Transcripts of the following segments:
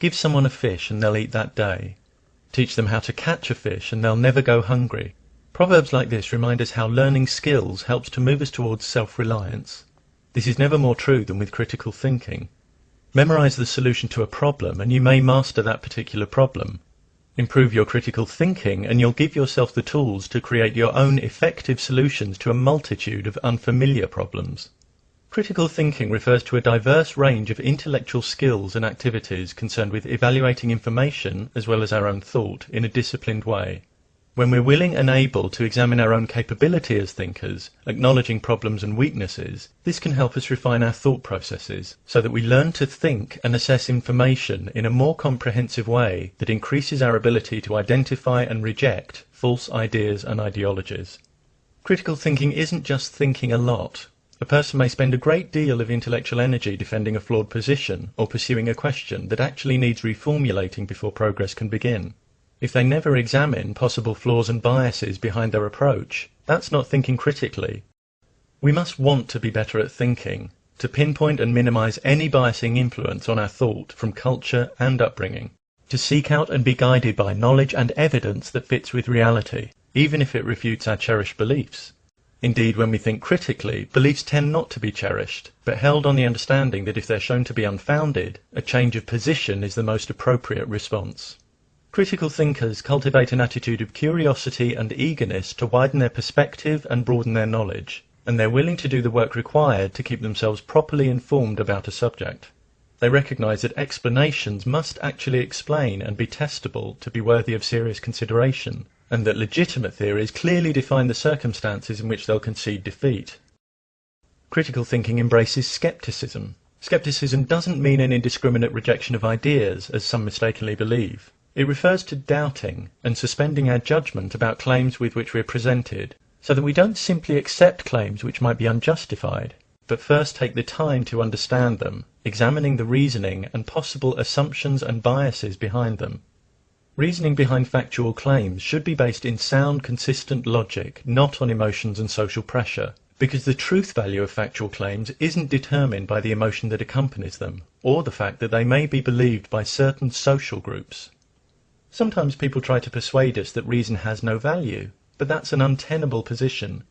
Give someone a fish and they'll eat that day. Teach them how to catch a fish and they'll never go hungry. Proverbs like this remind us how learning skills helps to move us towards self-reliance. This is never more true than with critical thinking. Memorize the solution to a problem and you may master that particular problem. Improve your critical thinking and you'll give yourself the tools to create your own effective solutions to a multitude of unfamiliar problems. Critical thinking refers to a diverse range of intellectual skills and activities concerned with evaluating information as well as our own thought in a disciplined way. When we're willing and able to examine our own capability as thinkers, acknowledging problems and weaknesses, this can help us refine our thought processes so that we learn to think and assess information in a more comprehensive way that increases our ability to identify and reject false ideas and ideologies. Critical thinking isn't just thinking a lot. A person may spend a great deal of intellectual energy defending a flawed position or pursuing a question that actually needs reformulating before progress can begin. If they never examine possible flaws and biases behind their approach, that's not thinking critically. We must want to be better at thinking, to pinpoint and minimize any biasing influence on our thought from culture and upbringing, to seek out and be guided by knowledge and evidence that fits with reality, even if it refutes our cherished beliefs. Indeed, when we think critically, beliefs tend not to be cherished, but held on the understanding that if they're shown to be unfounded, a change of position is the most appropriate response. Critical thinkers cultivate an attitude of curiosity and eagerness to widen their perspective and broaden their knowledge, and they're willing to do the work required to keep themselves properly informed about a subject. They recognize that explanations must actually explain and be testable to be worthy of serious consideration, and that legitimate theories clearly define the circumstances in which they'll concede defeat. Critical thinking embraces skepticism. Skepticism doesn't mean an indiscriminate rejection of ideas, as some mistakenly believe. It refers to doubting and suspending our judgment about claims with which we are presented, so that we don't simply accept claims which might be unjustified, but first take the time to understand them, examining the reasoning and possible assumptions and biases behind them. Reasoning behind factual claims should be based in sound, consistent logic, not on emotions and social pressure, because the truth value of factual claims isn't determined by the emotion that accompanies them, or the fact that they may be believed by certain social groups. Sometimes people try to persuade us that reason has no value, but that's an untenable position.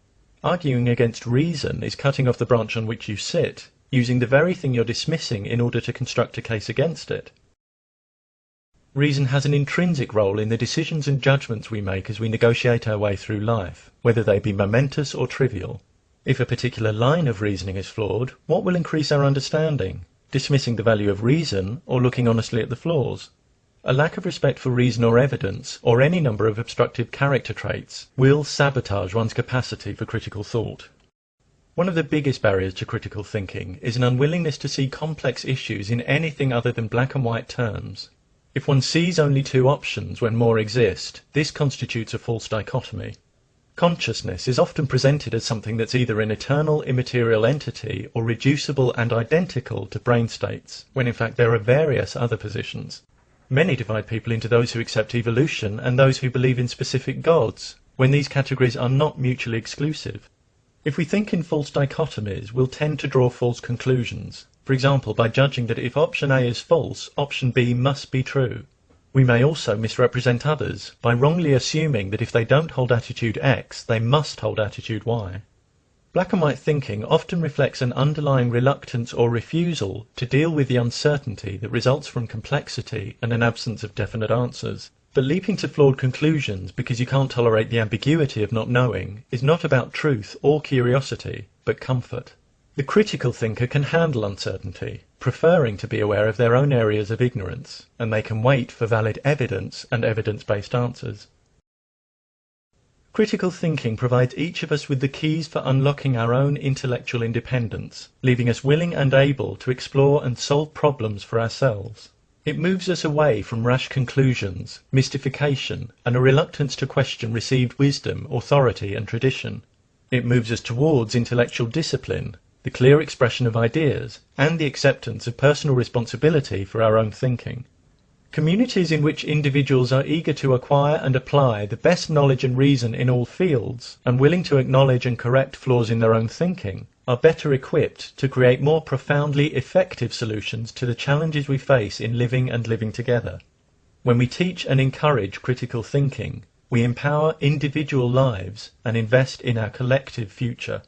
Arguing against reason is cutting off the branch on which you sit, using the very thing you're dismissing in order to construct a case against it. Reason has an intrinsic role in the decisions and judgments we make as we negotiate our way through life, whether they be momentous or trivial. If a particular line of reasoning is flawed, what will increase our understanding? Dismissing the value of reason or looking honestly at the flaws? A lack of respect for reason or evidence, or any number of obstructive character traits, will sabotage one's capacity for critical thought. One of the biggest barriers to critical thinking is an unwillingness to see complex issues in anything other than black and white terms. If one sees only two options when more exist, this constitutes a false dichotomy. Consciousness is often presented as something that's either an eternal immaterial entity or reducible and identical to brain states, when in fact there are various other positions. Many divide people into those who accept evolution and those who believe in specific gods, when these categories are not mutually exclusive. If we think in false dichotomies, we'll tend to draw false conclusions. For example, by judging that if option A is false, option B must be true. We may also misrepresent others by wrongly assuming that if they don't hold attitude X, they must hold attitude Y. Black and white thinking often reflects an underlying reluctance or refusal to deal with the uncertainty that results from complexity and an absence of definite answers. But leaping to flawed conclusions because you can't tolerate the ambiguity of not knowing is not about truth or curiosity, but comfort. The critical thinker can handle uncertainty, preferring to be aware of their own areas of ignorance, and they can wait for valid evidence and evidence-based answers. Critical thinking provides each of us with the keys for unlocking our own intellectual independence, leaving us willing and able to explore and solve problems for ourselves. It moves us away from rash conclusions, mystification, and a reluctance to question received wisdom, authority, and tradition. It moves us towards intellectual discipline, the clear expression of ideas, and the acceptance of personal responsibility for our own thinking. Communities in which individuals are eager to acquire and apply the best knowledge and reason in all fields, and willing to acknowledge and correct flaws in their own thinking, are better equipped to create more profoundly effective solutions to the challenges we face in living and living together. When we teach and encourage critical thinking, we empower individual lives and invest in our collective future.